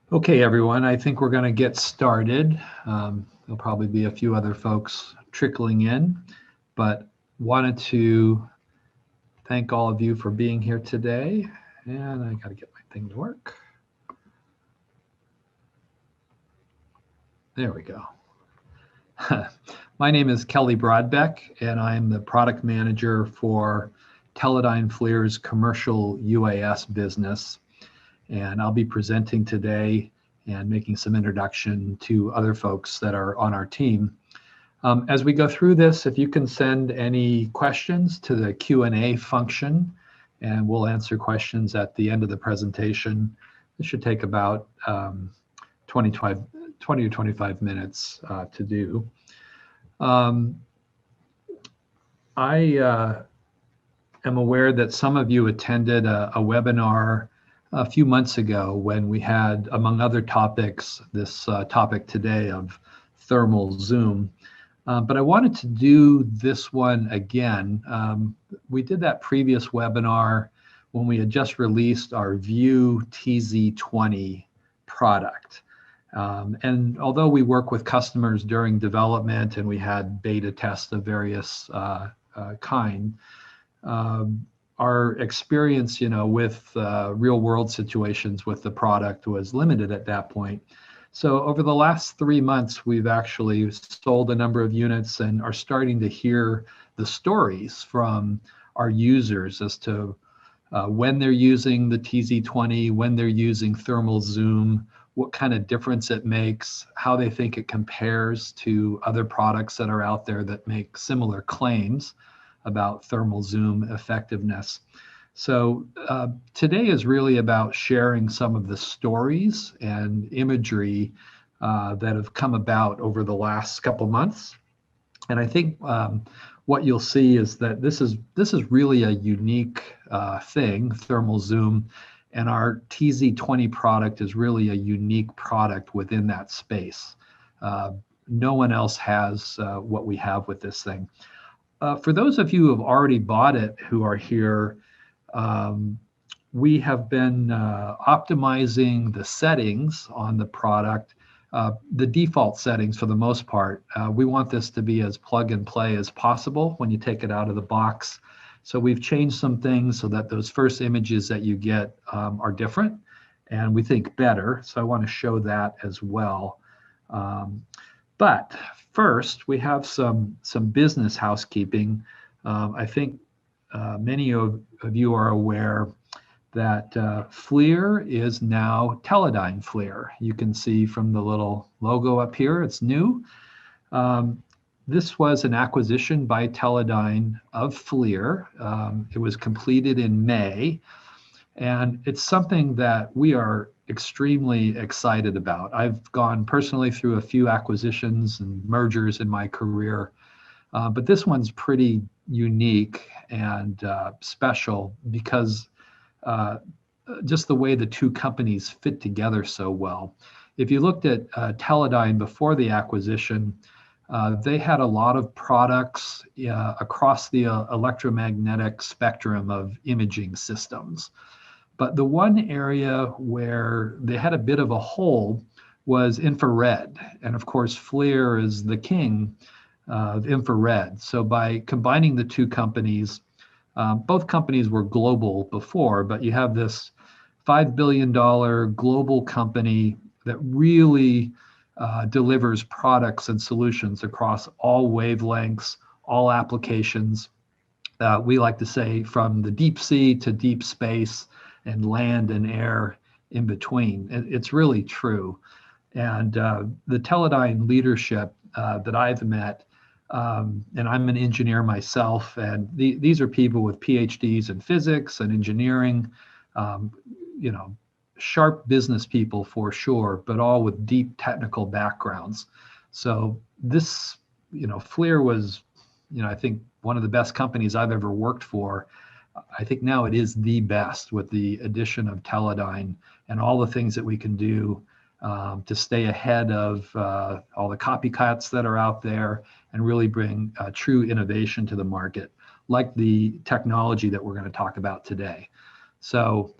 Okay, everyone, I think we're going to get started. There'll probably be a few other folks trickling in, but wanted to thank all of you for being here today. And I got to get my thing to work. There we go. My name is Kelly Brodbeck, and I'm the product manager for Teledyne FLIR's commercial UAS business. And I'll be presenting today and making some introduction to other folks that are on our team. As we go through this, if you can send any questions to the Q&A function, and we'll answer questions at the end of the presentation. This should take about 20 to 25 minutes to do. I am aware that some of you attended a webinar a few months ago when we had, among other topics, this topic today of thermal zoom. But I wanted to do this one again. We did that previous webinar when we had just released our Vue TZ20 product. And although we work with customers during development and we had beta tests of various kind, our experience, with real world situations with the product was limited at that point. So over the last 3 months, we've actually sold a number of units and are starting to hear the stories from our users as to when they're using the TZ20, when they're using thermal zoom, what kind of difference it makes, how they think it compares to other products that are out there that make similar claims about thermal zoom effectiveness. So today is really about sharing some of the stories and imagery that have come about over the last couple months. And I think what you'll see is that this is really a unique thing, thermal zoom, and our TZ20 product is really a unique product within that space. No one else has what we have with this thing. For those of you who have already bought it who are here, we have been optimizing the settings on the product, the default settings for the most part. We want this to be as plug and play as possible when you take it out of the box. So we've changed some things so that those first images that you get are different and we think better. So I want to show that as well. But first, we have some business housekeeping. I think many of you are aware that FLIR is now Teledyne FLIR. You can see from the little logo up here, it's new. This was an acquisition by Teledyne of FLIR. It was completed in May, and it's something that we are extremely excited about. I've gone personally through a few acquisitions and mergers in my career, but this one's pretty unique and special because just the way the two companies fit together so well. If you looked at Teledyne before the acquisition, they had a lot of products across the electromagnetic spectrum of imaging systems. But the one area where they had a bit of a hole was infrared. And of course, FLIR is the king of infrared. So by combining the two companies, both companies were global before, but you have this $5 billion global company that really delivers products and solutions across all wavelengths, all applications. We like to say from the deep sea to deep space and land and air in between. It's really true. And the Teledyne leadership that I've met, and I'm an engineer myself, and these are people with PhDs in physics and engineering, sharp business people for sure, but all with deep technical backgrounds. So this, FLIR was, I think one of the best companies I've ever worked for. I think now it is the best with the addition of Teledyne and all the things that we can do to stay ahead of all the copycats that are out there and really bring true innovation to the market, like the technology that we're going to talk about today. So,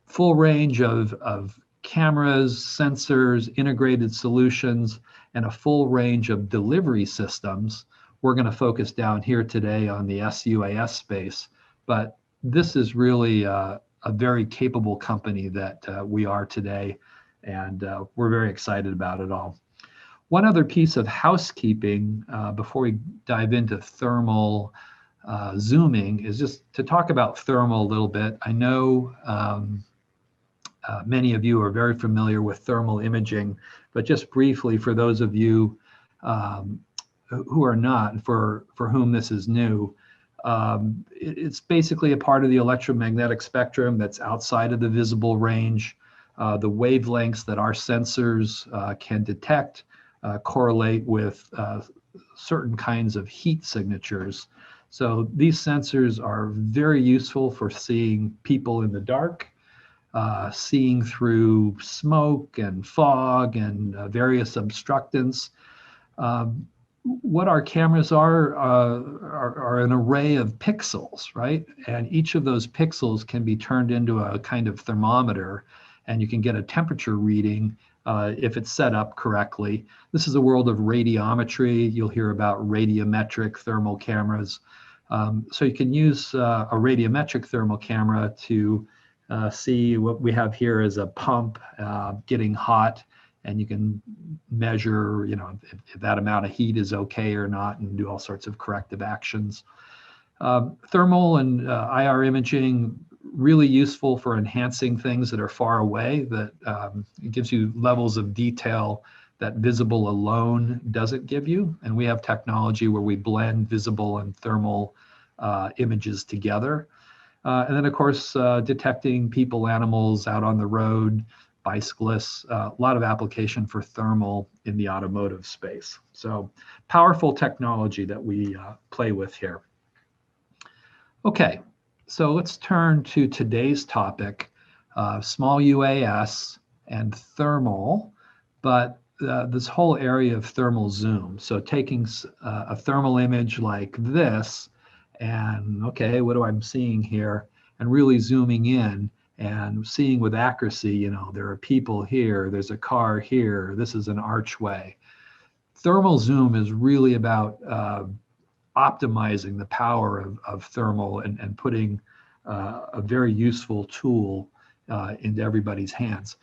full range of cameras, sensors, integrated solutions, and a full range of delivery systems. We're going to focus down here today on the SUAS space, but this is really a very capable company that we are today, and we're very excited about it all. One other piece of housekeeping before we dive into thermal zooming is just to talk about thermal a little bit. I know many of you are very familiar with thermal imaging, but just briefly for those of you who are not, and for whom this is new, it's basically a part of the electromagnetic spectrum that's outside of the visible range. The wavelengths that our sensors can detect correlate with certain kinds of heat signatures. So these sensors are very useful for seeing people in the dark, seeing through smoke and fog and various obstructants. What our cameras are an array of pixels, right? And each of those pixels can be turned into a kind of thermometer, and you can get a temperature reading if it's set up correctly. This is a world of radiometry. You'll hear about radiometric thermal cameras. So you can use a radiometric thermal camera to see what we have here is a pump getting hot, and you can measure, if that amount of heat is okay or not, and do all sorts of corrective actions. Thermal and IR imaging, really useful for enhancing things that are far away, that it gives you levels of detail that visible alone doesn't give you. And we have technology where we blend visible and thermal images together. And then, of course, detecting people, animals out on the road, bicyclists, a lot of application for thermal in the automotive space. So powerful technology that we play with here. Okay, so let's turn to today's topic, small UAS and thermal, but this whole area of thermal zoom. So taking a thermal image like this, and okay, what am I seeing here? And really zooming in and seeing with accuracy, there are people here, there's a car here, this is an archway. Thermal zoom is really about optimizing the power of thermal and putting a very useful tool into everybody's hands.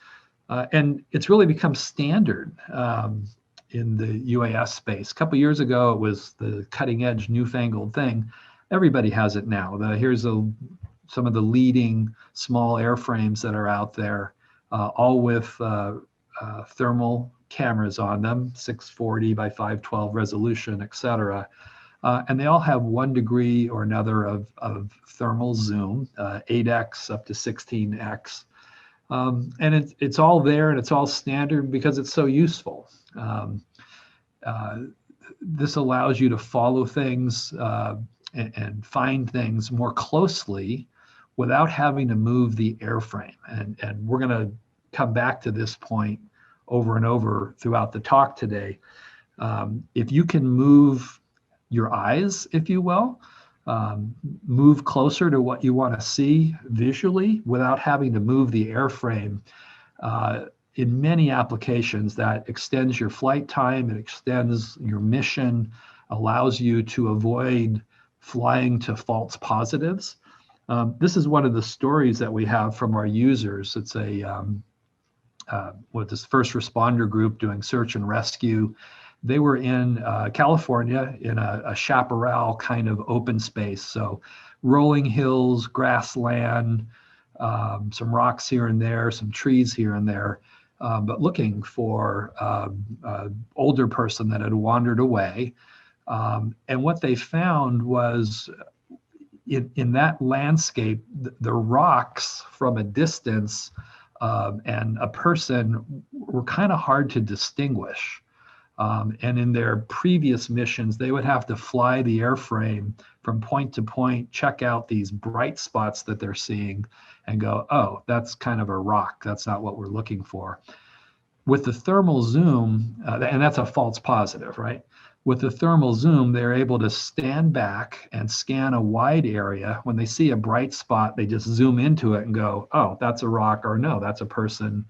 And it's really become standard in the UAS space. A couple years ago, it was the cutting edge newfangled thing. Everybody has it now. Here's some of the leading small airframes that are out there, all with thermal cameras on them, 640 by 512 resolution, et cetera. And they all have 1 degree or another of thermal zoom, 8x up to 16x. And it's all there, and it's all standard because it's so useful. This allows you to follow things and find things more closely without having to move the airframe. And we're going to come back to this point over and over throughout the talk today. If you can move your eyes, if you will, move closer to what you want to see visually without having to move the airframe, in many applications that extends your flight time, it extends your mission, allows you to avoid flying to false positives. This is one of the stories that we have from our users. It's with this first responder group doing search and rescue. They were in California in a chaparral kind of open space. So rolling hills, grassland, some rocks here and there, some trees here and there, but looking for an older person that had wandered away. And what they found was in that landscape, the rocks from a distance and a person were kind of hard to distinguish. And in their previous missions, they would have to fly the airframe from point to point, check out these bright spots that they're seeing, and go, oh, that's kind of a rock. That's not what we're looking for. With the thermal zoom, and that's a false positive, right? With the thermal zoom, they're able to stand back and scan a wide area. When they see a bright spot, they just zoom into it and go, oh, that's a rock, or no, that's a person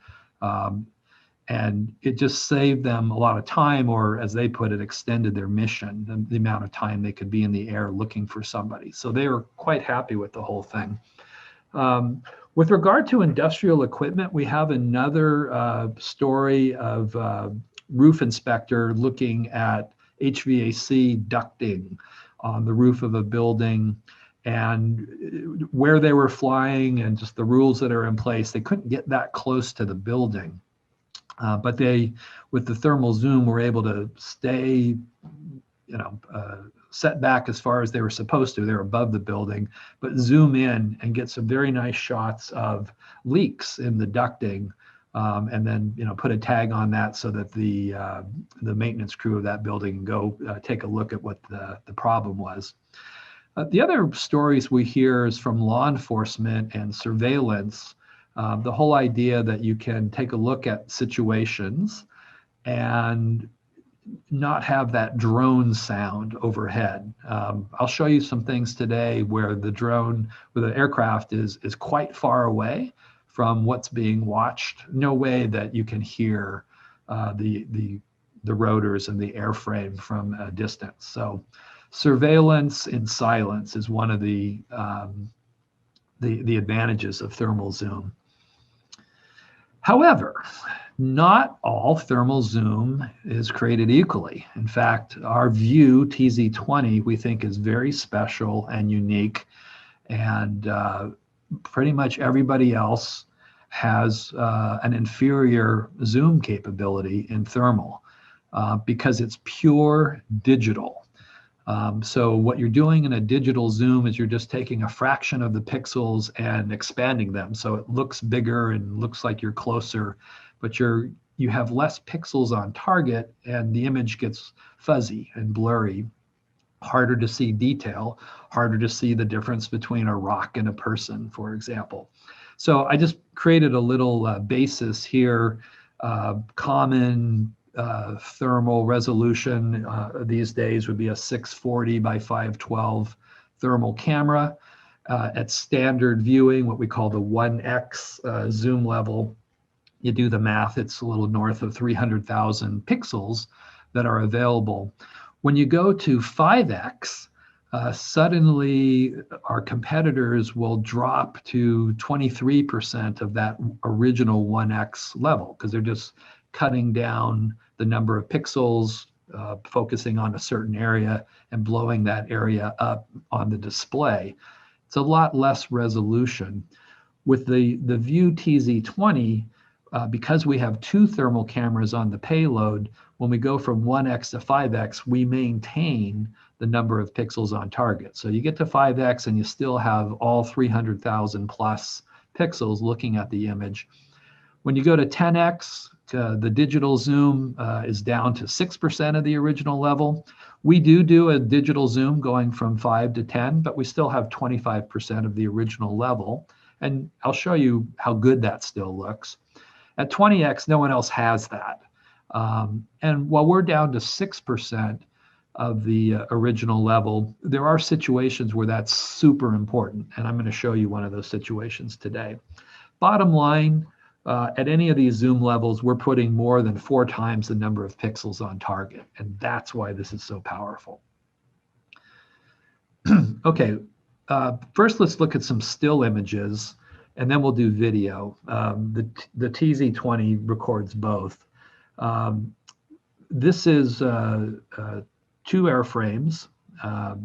And it just saved them a lot of time, or as they put it, extended their mission, the amount of time they could be in the air looking for somebody. So they were quite happy with the whole thing. With regard to industrial equipment, we have another story of roof inspector looking at HVAC ducting on the roof of a building, and where they were flying and just the rules that are in place. They couldn't get that close to the building. But they, with the thermal zoom, were able to stay, set back as far as they were supposed to. They were above the building, but zoom in and get some very nice shots of leaks in the ducting, and then put a tag on that so that the maintenance crew of that building can go take a look at what the problem was. The other stories we hear is from law enforcement and surveillance. The whole idea that you can take a look at situations and not have that drone sound overhead. I'll show you some things today where the drone, where the aircraft is quite far away from what's being watched. No way that you can hear the rotors and the airframe from a distance. So surveillance in silence is one of the advantages of thermal zoom. However, not all thermal zoom is created equally. In fact, our Vue TZ20 we think is very special and unique, and pretty much everybody else has an inferior zoom capability in thermal because it's pure digital. So what you're doing in a digital zoom is you're just taking a fraction of the pixels and expanding them. So it looks bigger and looks like you're closer, but you have less pixels on target and the image gets fuzzy and blurry, harder to see detail, harder to see the difference between a rock and a person, for example. So I just created a little basis here, common thermal resolution these days would be a 640 by 512 thermal camera. At standard viewing, what we call the 1x zoom level, you do the math, it's a little north of 300,000 pixels that are available. When you go to 5x, suddenly our competitors will drop to 23% of that original 1x level because they're just cutting down the number of pixels, focusing on a certain area and blowing that area up on the display. It's a lot less resolution. With the Vue TZ20, because we have two thermal cameras on the payload, when we go from 1x to 5x, we maintain the number of pixels on target. So you get to 5x and you still have all 300,000 plus pixels looking at the image. When you go to 10x, the digital zoom is down to 6% of the original level. We do a digital zoom going from 5 to 10, but we still have 25% of the original level. And I'll show you how good that still looks. At 20x, no one else has that. And while we're down to 6% of the original level, there are situations where that's super important. And I'm going to show you one of those situations today. Bottom line, at any of these zoom levels, we're putting more than 4 times the number of pixels on target. And that's why this is so powerful. Okay, first let's look at some still images, and then we'll do video. The TZ20 records both. This is 2 airframes, a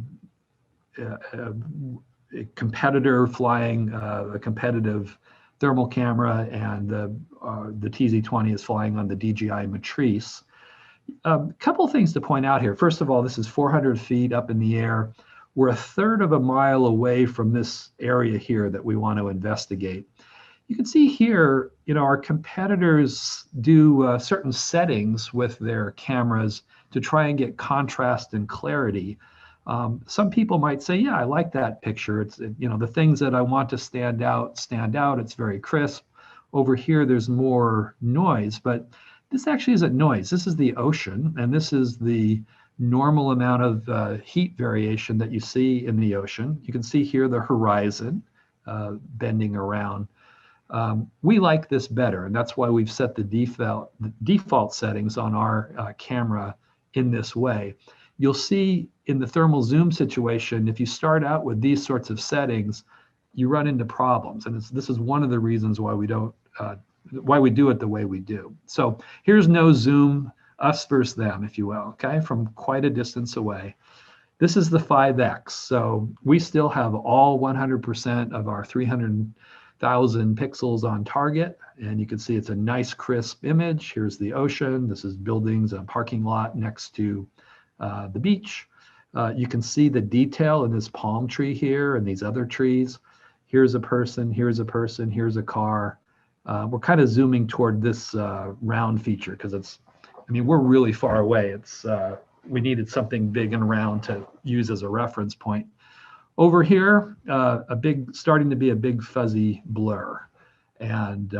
competitor flying a competitive thermal camera, and the TZ20 is flying on the DJI Matrice. A couple of things to point out here. First of all, this is 400 feet up in the air. We're a third of a mile away from this area here that we want to investigate. You can see here, our competitors do certain settings with their cameras to try and get contrast and clarity. Some people might say, yeah, I like that picture. It's, the things that I want to stand out. It's very crisp. Over here, there's more noise, but this actually isn't noise. This is the ocean, and this is the normal amount of heat variation that you see in the ocean. You can see here the horizon bending around. We like this better, and that's why we've set the default settings on our camera in this way. You'll see in the thermal zoom situation, if you start out with these sorts of settings, you run into problems, and this is one of the reasons why we don't, why we do it the way we do. So here's no zoom, us versus them, if you will, okay, from quite a distance away. This is the 5X, so we still have all 100% of our 300,000 pixels on target, and you can see it's a nice crisp image. Here's the ocean. This is buildings, a parking lot next to the beach. You can see the detail in this palm tree here and these other trees. Here's a person, here's a person, here's a car. We're kind of zooming toward this round feature because it's, I mean, we're really far away. It's we needed something big and round to use as a reference point. Over here, starting to be a big fuzzy blur. And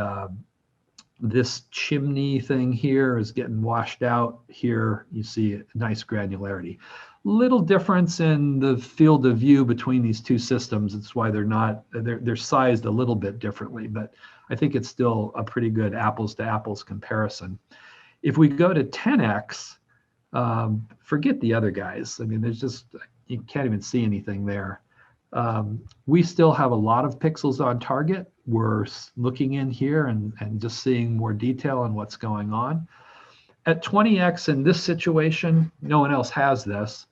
this chimney thing here is getting washed out. Here you see a nice granularity. Little difference in the field of view between these two systems. It's why they're sized a little bit differently, but I think it's still a pretty good apples to apples comparison. If we go to 10X, forget the other guys. I mean, there's just, you can't even see anything there. We still have a lot of pixels on target. We're looking in here and just seeing more detail on what's going on. At 20X in this situation, no one else has this.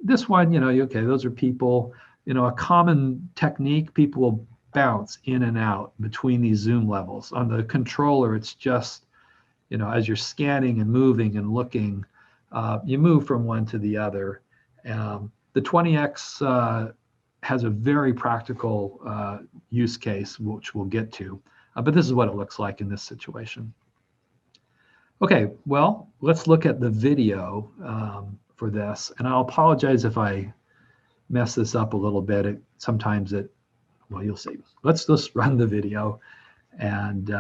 This one, you know, okay, those are people, you know, a common technique, people will bounce in and out between these zoom levels. On the controller, it's just, you know, as you're scanning and moving and looking, you move from one to the other. The 20X has a very practical use case, which we'll get to. But this is what it looks like in this situation. Okay, well, let's look at the video for this. And I'll apologize if I mess this up a little bit. Sometimes well, you'll see. Let's just run the video and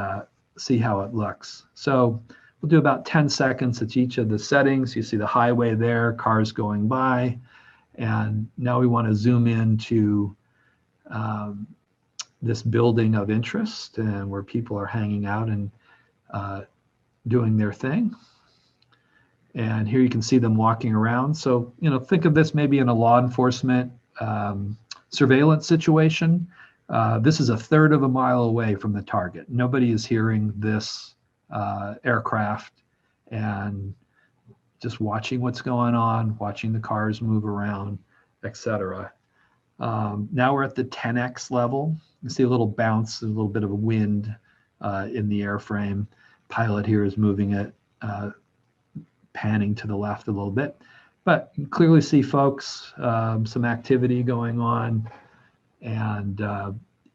see how it looks. So we'll do about 10 seconds at each of the settings. You see the highway there, cars going by. And now we want to zoom into this building of interest and where people are hanging out and doing their thing. And here you can see them walking around. So, you know, think of this maybe in a law enforcement surveillance situation. This is 1/3 of a mile away from the target. Nobody is hearing this aircraft, and just watching what's going on, watching the cars move around, etc. Now we're at the 10X level. You see a little bounce, a little bit of a wind in the airframe. Pilot here is moving it, panning to the left a little bit. But you clearly see, folks, some activity going on. And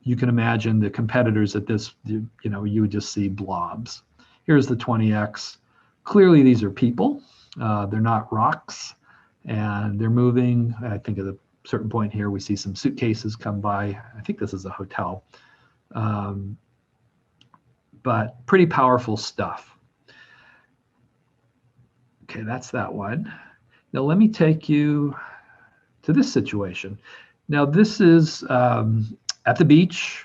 you can imagine the competitors at this, you know, you would just see blobs. Here's the 20X. Clearly, these are people. They're not rocks, and they're moving. I think at a certain point here, we see some suitcases come by. I think this is a hotel. But pretty powerful stuff. Okay, that's that one. Now let me take you to this situation. Now this is at the beach,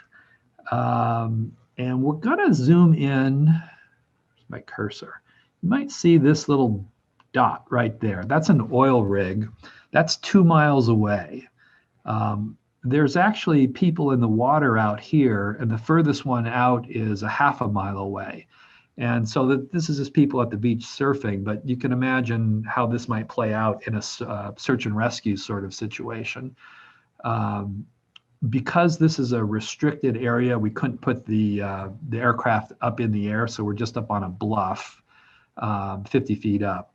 and we're gonna zoom in. Here's my cursor. You might see this little dot right there. That's an oil rig. That's 2 miles away. There's actually people in the water out here, and the furthest one out is a 1/2 mile away. And so this is just people at the beach surfing, but you can imagine how this might play out in a search and rescue sort of situation. Because this is a restricted area, we couldn't put the aircraft up in the air, so we're just up on a bluff, 50 feet up.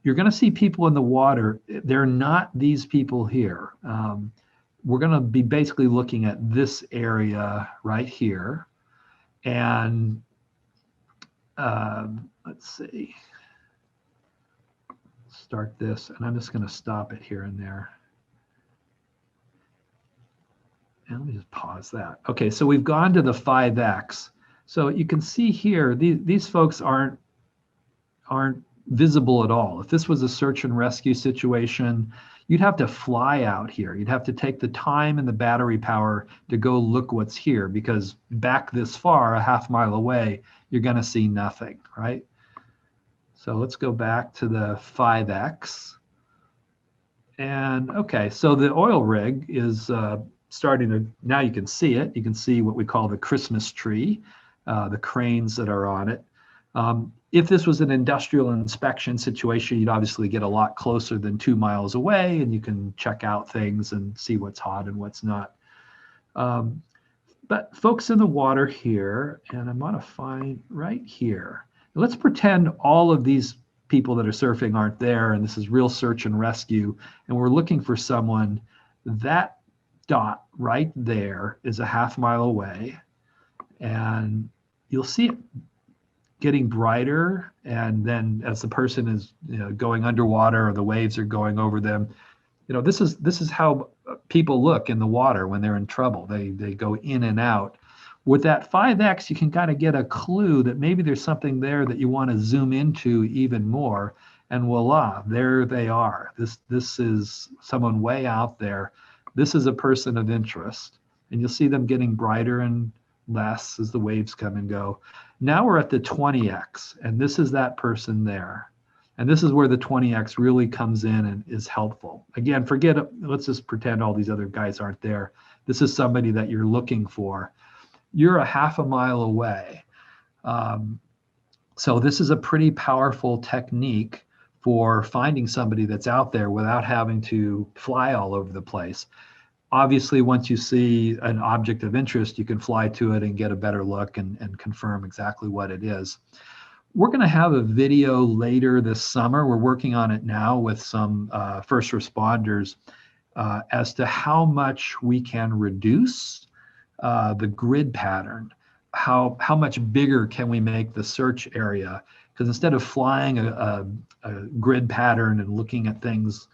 You're going to see people in the water. They're not these people here. We're going to be basically looking at this area right here. And let's see. Start this, and I'm just going to stop it here and there. And let me just pause that. Okay, so we've gone to the 5X. So you can see here, these folks aren't visible at all. If this was a search and rescue situation, you'd have to fly out here. You'd have to take the time and the battery power to go look what's here, because back this far, a half mile away, you're going to see nothing, right? So let's go back to the 5X. And okay, so the oil rig is starting to, now you can see it. You can see what we call the Christmas tree, the cranes that are on it. If this was an industrial inspection situation, you'd obviously get a lot closer than 2 miles away, and you can check out things and see what's hot and what's not. But folks in the water here, and I'm going to find right here. Let's pretend all of these people that are surfing aren't there, and this is real search and rescue, and we're looking for someone. That dot right there is a half mile away, and you'll see it getting brighter, and then as the person is going underwater or the waves are going over them, this is how people look in the water when they're in trouble. They go in and out. With that 5X, you can kind of get a clue that maybe there's something there that you want to zoom into even more, and voila, there they are. This is someone way out there. This is a person of interest, and you'll see them getting brighter and less as the waves come and go. Now we're at the 20X, and this is that person there. And this is where the 20X really comes in and is helpful. Again, let's just pretend all these other guys aren't there. This is somebody that you're looking for. You're a half a mile away. So this is a pretty powerful technique for finding somebody that's out there without having to fly all over the place. Obviously, once you see an object of interest, you can fly to it and get a better look and confirm exactly what it is. We're going to have a video later this summer. We're working on it now with some first responders as to how much we can reduce the grid pattern. How much bigger can we make the search area? Because instead of flying a grid pattern and looking at things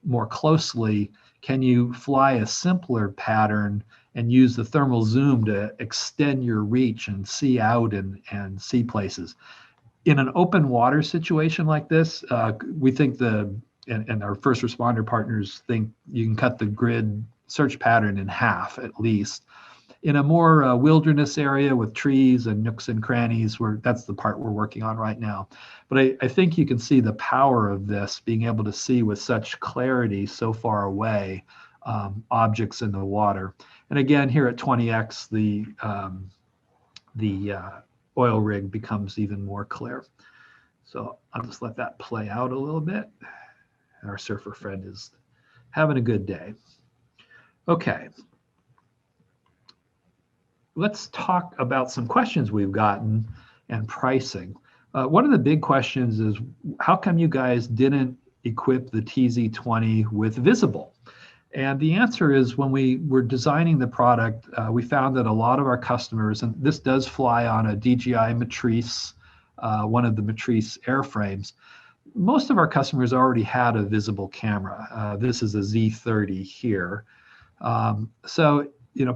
more closely, can you fly a simpler pattern and use the thermal zoom to extend your reach and see out and see places? In an open water situation like this, we think and our first responder partners think you can cut the grid search pattern in half at least. In a more wilderness area with trees and nooks and crannies, that's the part we're working on right now. But I think you can see the power of this, being able to see with such clarity so far away objects in the water. And again, here at 20X, the oil rig becomes even more clear. So I'll just let that play out a little bit. Our surfer friend is having a good day. Okay. Let's talk about some questions we've gotten and pricing. One of the big questions is, how come you guys didn't equip the TZ20 with visible? And the answer is, when we were designing the product, we found that a lot of our customers, and this does fly on a DJI Matrice, one of the Matrice airframes, most of our customers already had a visible camera. This is a Z30 here. So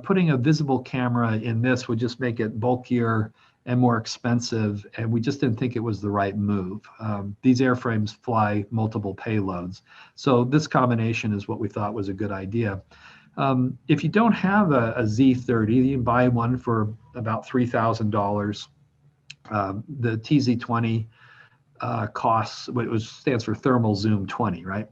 putting a visible camera in this would just make it bulkier and more expensive, and we just didn't think it was the right move. These airframes fly multiple payloads, so this combination is what we thought was a good idea. If you don't have a Z30, you can buy one for about $3,000. The TZ20 costs, stands for Thermal Zoom 20, right?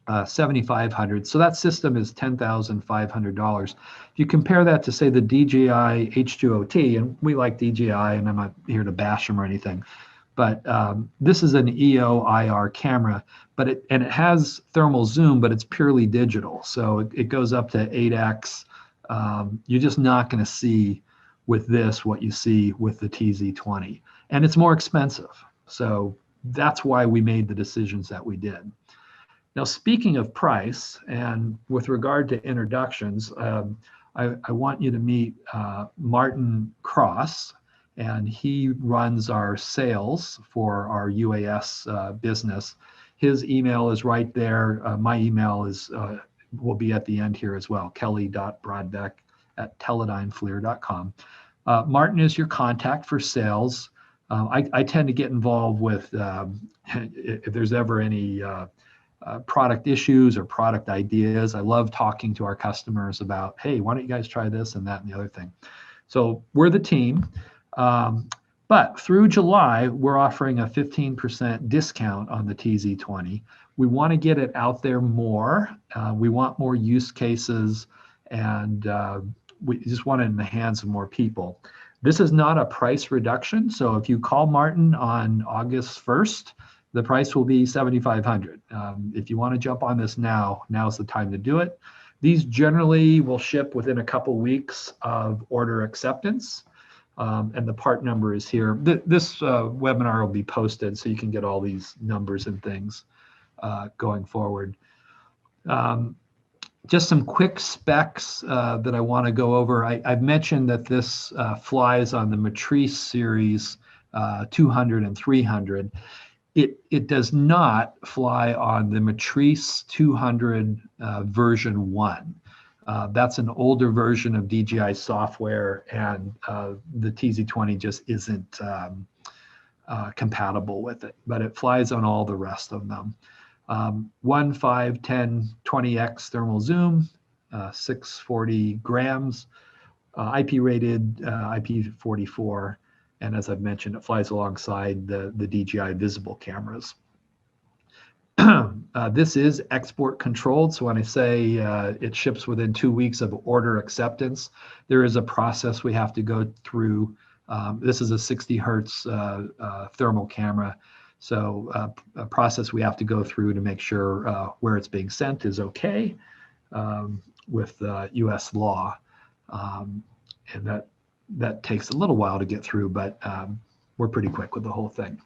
$7,500. So that system is $10,500. If you compare that to, say, the DJI H2OT, and we like DJI, and I'm not here to bash them or anything, but this is an EO-IR camera, but it has thermal zoom, but it's purely digital. So it goes up to 8x. You're just not going to see with this what you see with the TZ20, and it's more expensive. So that's why we made the decisions that we did. Now, speaking of price, and with regard to introductions, I want you to meet Martin Cross, and he runs our sales for our UAS business. His email is right there. My email will be at the end here as well, kelly.brodbeck@teledyneflir.com. Martin is your contact for sales. I tend to get involved with if there's ever any product issues or product ideas. I love talking to our customers about, hey, why don't you guys try this and that and the other thing. So we're the team. But through July, we're offering a 15% discount on the TZ20. We want to get it out there more. We want more use cases, and we just want it in the hands of more people. This is not a price reduction. So if you call Martin on August 1st, the price will be $7,500. If you want to jump on this now, now's the time to do it. These generally will ship within a couple weeks of order acceptance. And the part number is here. This webinar will be posted so you can get all these numbers and things going forward. Just some quick specs that I want to go over. I've mentioned that this flies on the Matrice series 200 and 300. It does not fly on the Matrice 200 version 1. That's an older version of DJI software, and the TZ20 just isn't compatible with it, but it flies on all the rest of them. 1, 5, 10, 20x thermal zoom, 640 grams, IP rated, IP44, and as I've mentioned, it flies alongside the DJI visible cameras. This is export controlled. So when I say it ships within 2 weeks of order acceptance, there is a process we have to go through. This is a 60 hertz thermal camera. So a process we have to go through to make sure where it's being sent is okay with US law. And that takes a little while to get through, but we're pretty quick with the whole thing.